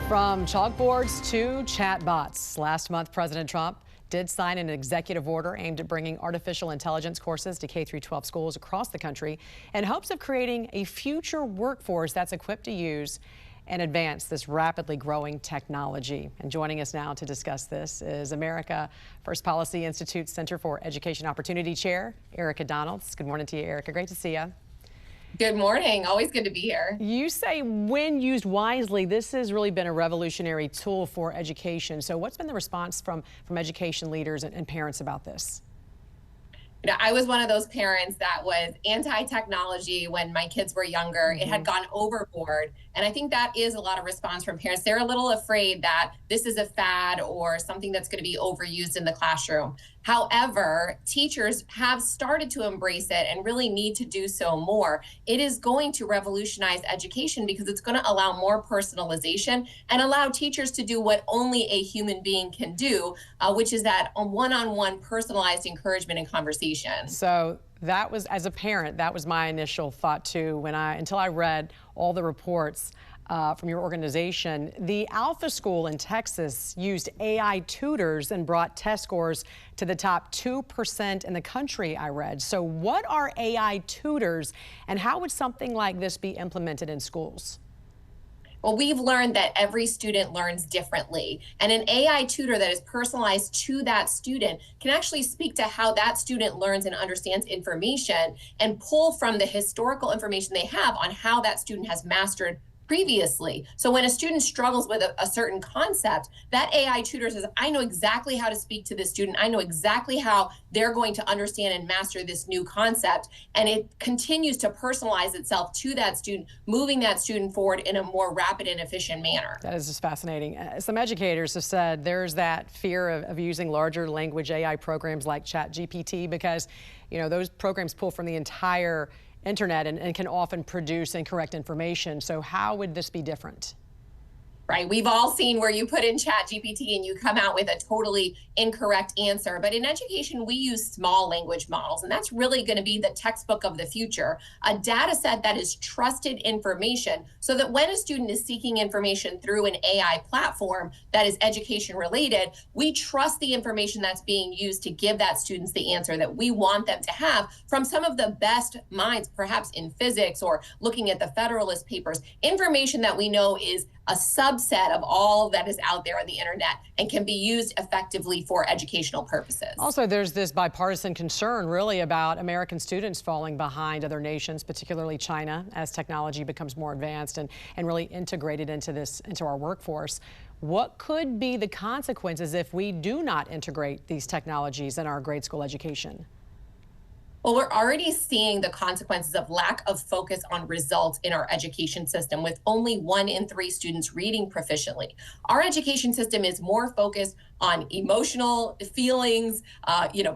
From chalkboards to chatbots, last month President Trump did sign an executive order aimed at bringing artificial intelligence courses to K-12 schools across the country in hopes of creating a future workforce that's equipped to use and advance this rapidly growing technology. And joining us now to discuss this is America First Policy Institute Center for Education Opportunity Chair, Erika Donalds. Good morning to you, Erika. Great to see you. Good morning. Always good to be here. You say when used wisely, this has really been a revolutionary tool for education. So what's been the response from education leaders and parents about this? You know, I was one of those parents that was anti-technology when my kids were younger. It had gone overboard. And I think that is a lot of response from parents. They're a little afraid that this is a fad or something that's going to be overused in the classroom. However, teachers have started to embrace it and really need to do so more. It is going to revolutionize education because it's going to allow more personalization and allow teachers to do what only a human being can do, which is that one-on-one personalized encouragement and conversation. So that was, as a parent, that was my initial thought too, until I read all the reports from your organization. The Alpha School in Texas used AI tutors and brought test scores to the top 2% in the country, I read. So what are AI tutors and how would something like this be implemented in schools? Well, we've learned that every student learns differently, and an AI tutor that is personalized to that student can actually speak to how that student learns and understands information and pull from the historical information they have on how that student has mastered previously. So when a student struggles with a certain concept, that AI tutor says, I know exactly how to speak to this student. I know exactly how they're going to understand and master this new concept. And it continues to personalize itself to that student, moving that student forward in a more rapid and efficient manner. That is just fascinating. Some educators have said there's that fear of using larger language AI programs like ChatGPT because, you know, those programs pull from the entire internet and can often produce incorrect information. So how would this be different? Right. We've all seen where you put in ChatGPT and you come out with a totally incorrect answer. But in education, we use small language models, and that's really going to be the textbook of the future, a data set that is trusted information so that when a student is seeking information through an AI platform that is education related, we trust the information that's being used to give that students the answer that we want them to have from some of the best minds, perhaps in physics or looking at the Federalist Papers, information that we know is a subset of all that is out there on the internet and can be used effectively for educational purposes. Also, there's this bipartisan concern really about American students falling behind other nations, particularly China, as technology becomes more advanced and really integrated into our workforce. What could be the consequences if we do not integrate these technologies in our grade school education? Well, we're already seeing the consequences of lack of focus on results in our education system, with only 1 in 3 students reading proficiently. Our education system is more focused on emotional feelings,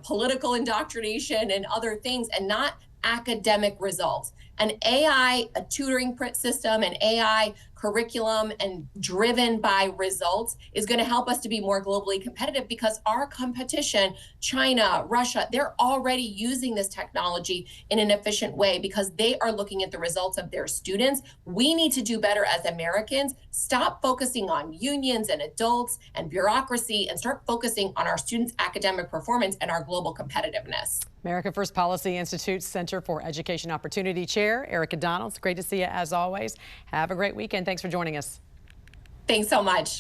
political indoctrination and other things, and not academic results. An AI, a tutoring system, an AI curriculum and driven by results is going to help us to be more globally competitive because our competition, China, Russia, they're already using this technology in an efficient way because they are looking at the results of their students. We need to do better as Americans, stop focusing on unions and adults and bureaucracy and start focusing on our students' academic performance and our global competitiveness. America First Policy Institute Center for Education Opportunity Chair, Erika Donalds. Great to see you as always. Have a great weekend. Thanks for joining us. Thanks so much.